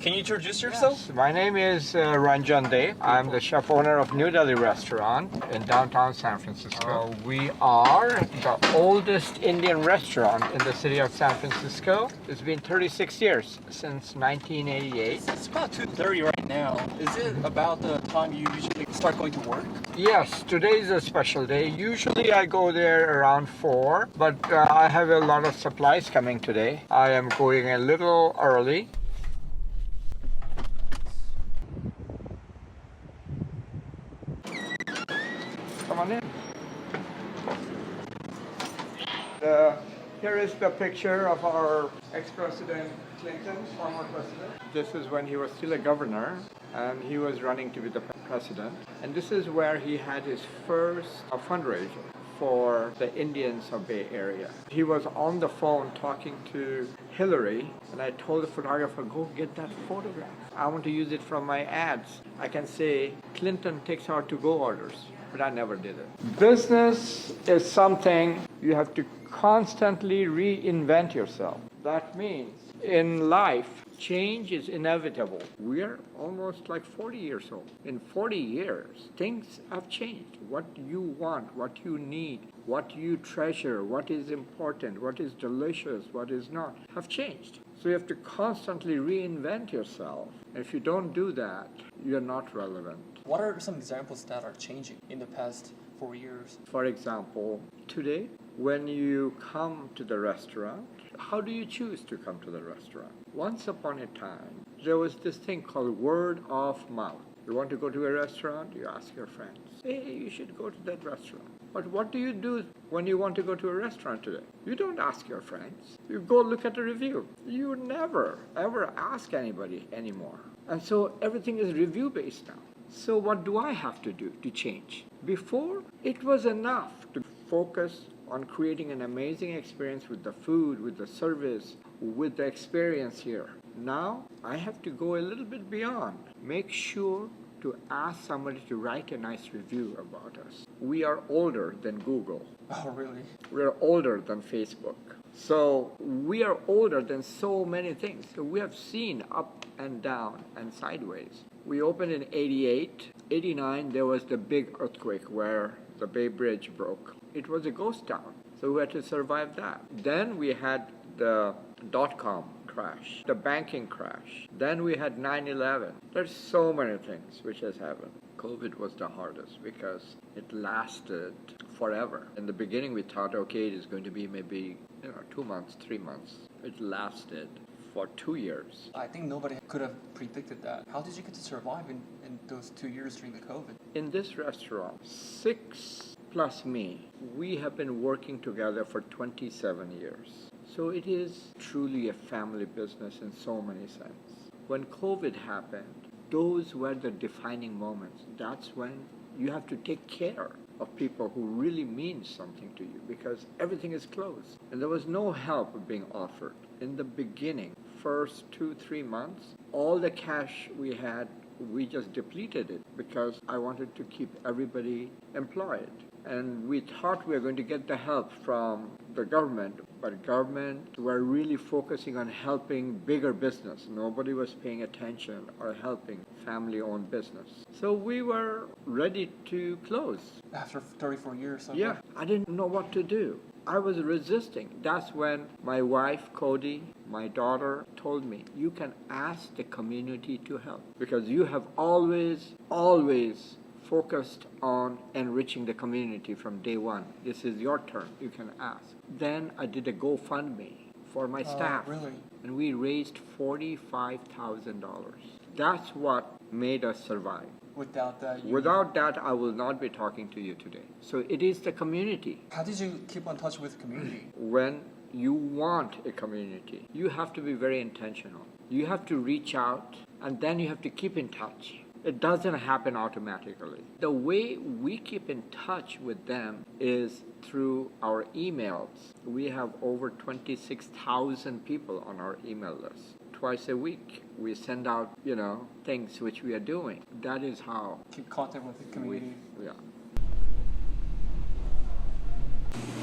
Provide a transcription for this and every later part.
Can you introduce yourself? Yes, my name is Ranjan Dey. I'm the chef owner of New Delhi Restaurant in downtown San Francisco. We are the oldest Indian restaurant in the city of San Francisco. It's been 36 years, since 1988. It's about 2:30 right now. Is it about the time you usually start going to work? Yes, today is a special day. Usually I go there around 4, but I have a lot of supplies coming today. I am going a little early. Come on in. Here is the picture of our ex-president Clinton, former president. This is when he was still a governor and he was running to be the president. And this is where he had his first fundraiser for the Indians of Bay Area. He was on the phone talking to Hillary, and I told the photographer, go get that photograph. I want to use it from my ads. I can say, Clinton takes our to-go orders. But I never did it. Business is something you have to constantly reinvent yourself. That means in life, change is inevitable. We're almost like 40 years old. In 40 years, things have changed. What you want, what you need, what you treasure, what is important, what is delicious, what is not, have changed. So you have to constantly reinvent yourself. If you don't do that, you're not relevant. What are some examples that are changing in the past 4 years? For example, today, when you come to the restaurant, how do you choose to come to the restaurant? Once upon a time, there was this thing called word of mouth. You want to go to a restaurant, you ask your friends, hey, you should go to that restaurant. But what do you do when you want to go to a restaurant today? You don't ask your friends. You go look at a review. You never, ever ask anybody anymore. And so everything is review-based now. So what do I have to do to change? Before, it was enough to focus on creating an amazing experience with the food, with the service, with the experience here. Now, I have to go a little bit beyond. Make sure to ask somebody to write a nice review about us. We are older than Google. Oh, really? We're older than Facebook. So we are older than so many things. So we have seen up and down and sideways. We opened in 88. 89, there was the big earthquake where the Bay Bridge broke. It was a ghost town, so we had to survive that. Then we had the dot-com crash, the banking crash. Then we had 9/11. There's so many things which has happened. COVID was the hardest because it lasted forever. In the beginning, we thought, okay, it is going to be maybe 2 months, 3 months. It lasted for 2 years. I think nobody could have predicted that. How did you get to survive in those 2 years during the COVID? In this restaurant, 6 plus me, we have been working together for 27 years. So it is truly a family business in so many sense. When COVID happened, those were the defining moments. That's when you have to take care of people who really mean something to you because everything is closed. And there was no help being offered. In the beginning, first 2-3 months, all the cash we had, we just depleted it because I wanted to keep everybody employed. And we thought we were going to get the help from the government, but government were really focusing on helping bigger business. Nobody was paying attention or helping family-owned business. So we were ready to close. After 34 years? Okay. Yeah, I didn't know what to do. I was resisting. That's when my wife, Cody, my daughter, told me, you can ask the community to help because you have always focused on enriching the community from day one. This is your turn. You can ask. Then I did a GoFundMe for my staff. Really? And we raised $45,000. That's what made us survive. Without that, Without that, I will not be talking to you today. So it is the community. How did you keep in touch with the community? When you want a community, you have to be very intentional. You have to reach out, and then you have to keep in touch. It doesn't happen automatically. The way we keep in touch with them is through our emails. We have over 26,000 people on our email list. Twice a week, we send out, things which we are doing. That is how Keep contact with the community. yeah.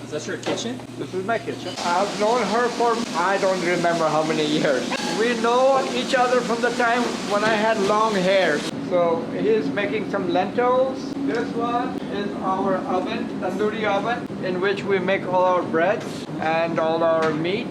Is that your kitchen? This is my kitchen. I've known her for I don't remember how many years. We know each other from the time when I had long hair. So he's making some lentils. This one is our oven, tandoori oven, in which we make all our breads and all our meat.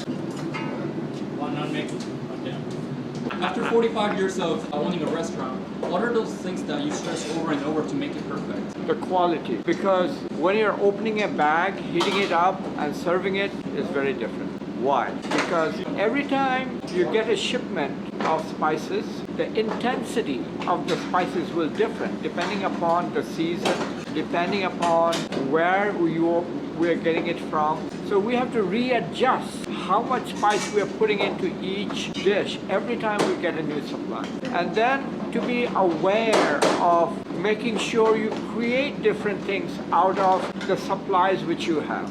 After 45 years of owning a restaurant, what are those things that you stress over and over to make it perfect? The quality, because when you're opening a bag, heating it up and serving it is very different. Why? Because every time you get a shipment of spices, the intensity of the spices will differ depending upon the season, depending upon where we're getting it from. So we have to readjust how much spice we are putting into each dish every time we get a new supply. And then to be aware of making sure you create different things out of the supplies which you have.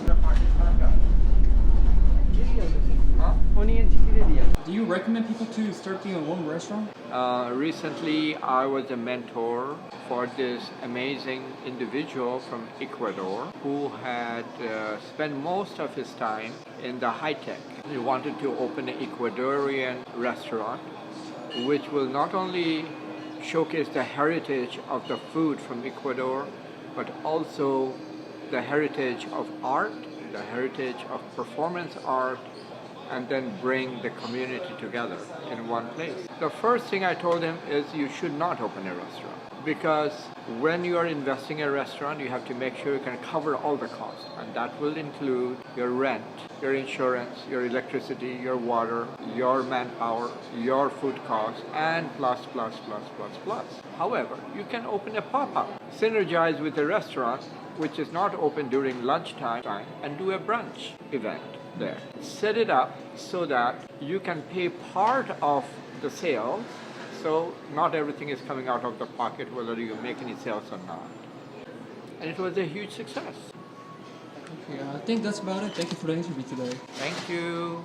Do you recommend people to start their own restaurant? Recently, I was a mentor for this amazing individual from Ecuador who had spent most of his time in the high tech. He wanted to open an Ecuadorian restaurant which will not only showcase the heritage of the food from Ecuador, but also the heritage of art, the heritage of performance art, and then bring the community together in one place. The first thing I told him is you should not open a restaurant, because when you are investing in a restaurant, you have to make sure you can cover all the costs, and that will include your rent, your insurance, your electricity, your water, your manpower, your food costs, and plus. However, you can open a pop-up, synergize with a restaurant which is not open during lunchtime, and do a brunch event there. Set it up so that you can pay part of the sales, so not everything is coming out of the pocket whether you make any sales or not. And it was a huge success. Okay, I think that's about it. Thank you for the interview today. Thank you.